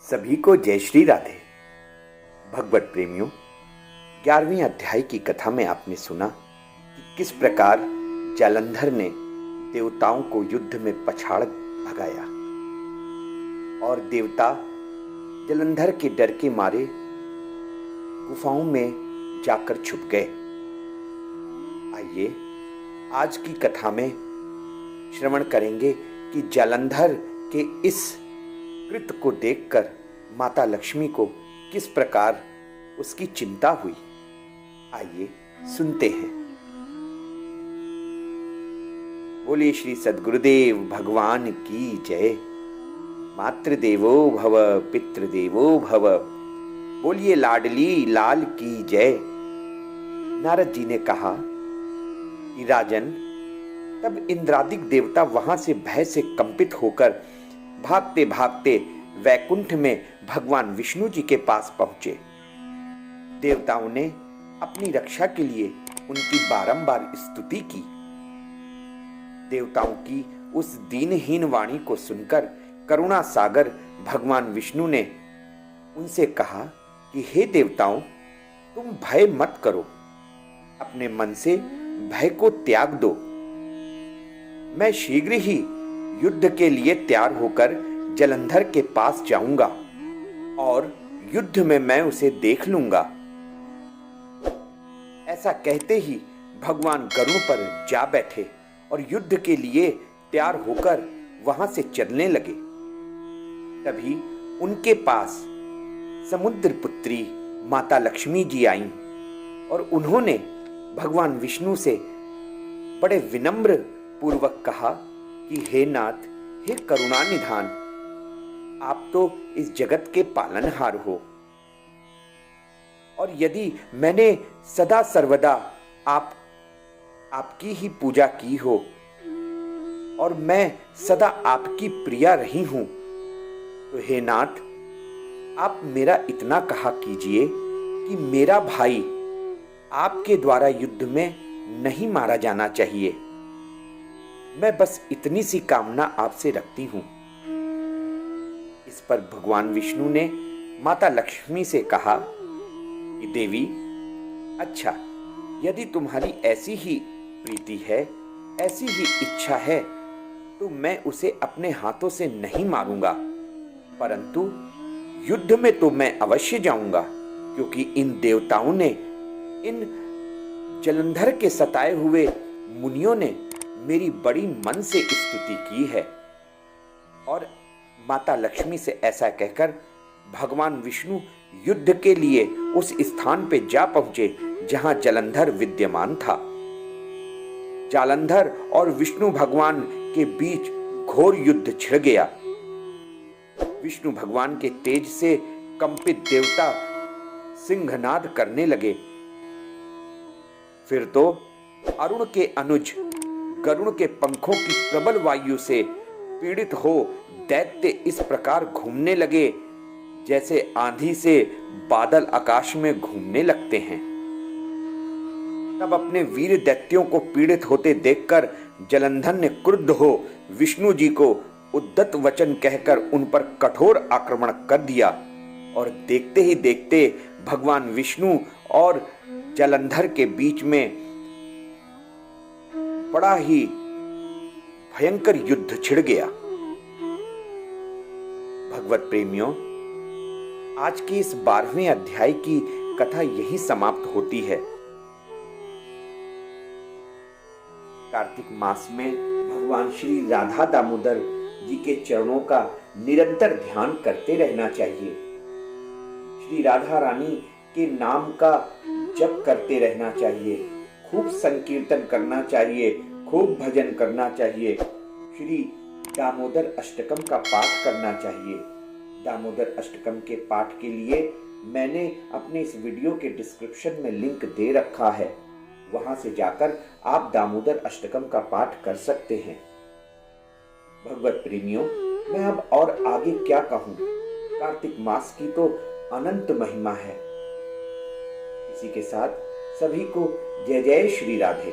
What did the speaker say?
सभी को जय श्री राधे। भगवत प्रेमियों, 11वें अध्याय की कथा में आपने सुना कि किस प्रकार जालंधर ने देवताओं को युद्ध में पछाड़ भगाया और देवता जालंधर के डर के मारे गुफाओं में जाकर छुप गए। आइए आज की कथा में श्रवण करेंगे कि जालंधर के इस कृत्य को देखकर माता लक्ष्मी को किस प्रकार उसकी चिंता हुई। आइए सुनते हैं। बोलिए श्री सद्गुरुदेव भगवान की जय। मातृदेवो भव पितृदेवो भव। बोलिए लाडली लाल की जय। नारद जी ने कहा कि राजन, तब इंद्रादिक देवता वहां से भय से कंपित होकर भागते भागते वैकुंठ में भगवान विष्णु जी के पास पहुंचे। देवताओं ने अपनी रक्षा के लिए उनकी बारंबार स्तुति की। देवताओं की उस दीनहीन वाणी को सुनकर करुणा सागर भगवान विष्णु ने उनसे कहा कि हे देवताओं, तुम भय मत करो, अपने मन से भय को त्याग दो। मैं शीघ्र ही युद्ध के लिए तैयार होकर जालंधर के पास जाऊंगा और युद्ध में मैं उसे देख लूंगा। ऐसा कहते ही भगवान गरुड़ पर जा बैठे और युद्ध के लिए तैयार होकर वहां से चलने लगे। तभी उनके पास समुद्र पुत्री माता लक्ष्मी जी आईं और उन्होंने भगवान विष्णु से बड़े विनम्र पूर्वक कहा कि हे नाथ, हे करुणा निधान, आप तो इस जगत के पालनहार हो और यदि मैंने सदा सर्वदा आपकी ही पूजा की हो और मैं सदा आपकी प्रिया रही हूं, तो हे नाथ, आप मेरा इतना कहा कीजिए कि मेरा भाई आपके द्वारा युद्ध में नहीं मारा जाना चाहिए। मैं बस इतनी सी कामना आपसे रखती हूं। इस पर भगवान विष्णु ने माता लक्ष्मी से कहा कि देवी, अच्छा, यदि तुम्हारी ऐसी ही प्रीति है, ऐसी ही इच्छा है, तो मैं उसे अपने हाथों से नहीं मारूंगा, परंतु युद्ध में तो मैं अवश्य जाऊंगा, क्योंकि इन देवताओं ने, इन जालंधर के सताए हुए मुनियों ने मेरी बड़ी मन से स्तुति की है। और माता लक्ष्मी से ऐसा कहकर भगवान विष्णु युद्ध के लिए उस स्थान पे जा पहुंचे जहां जालंधर विद्यमान था। जालंधर और विष्णु भगवान के बीच घोर युद्ध छिड़ गया। विष्णु भगवान के तेज से कंपित देवता सिंहनाद करने लगे। फिर तो अरुण के अनुज गरुड़ के पंखों की प्रबल वायु से पीड़ित हो दैत्य इस प्रकार घूमने लगे जैसे आंधी से बादल आकाश में घूमने लगते हैं। तब अपने वीर दैत्यों को पीड़ित होते देखकर जालंधर ने क्रुद्ध हो विष्णु जी को उद्धत वचन कहकर उन पर कठोर आक्रमण कर दिया और देखते ही देखते भगवान विष्णु और जालंधर के बीच में बड़ा ही भयंकर युद्ध छिड़ गया। भगवत प्रेमियों, आज के इस 12वें अध्याय की कथा यही समाप्त होती है। कार्तिक मास में भगवान श्री राधा दामोदर जी के चरणों का निरंतर ध्यान करते रहना चाहिए। श्री राधा रानी के नाम का जप करते रहना चाहिए, खूब संकीर्तन करना चाहिए, खूब भजन करना चाहिए, श्री दामोदर अष्टकम का पाठ करना चाहिए। दामोदर अष्टकम के पाठ के लिए मैंने अपने इस वीडियो के डिस्क्रिप्शन में लिंक दे रखा है, वहां से जाकर आप दामोदर अष्टकम का पाठ कर सकते हैं। भगवत प्रेमियों, मैं अब और आगे क्या कहूं, कार्तिक मास की तो अनंत महिमा है। इसी के साथ सभी को जय जय श्री राधे।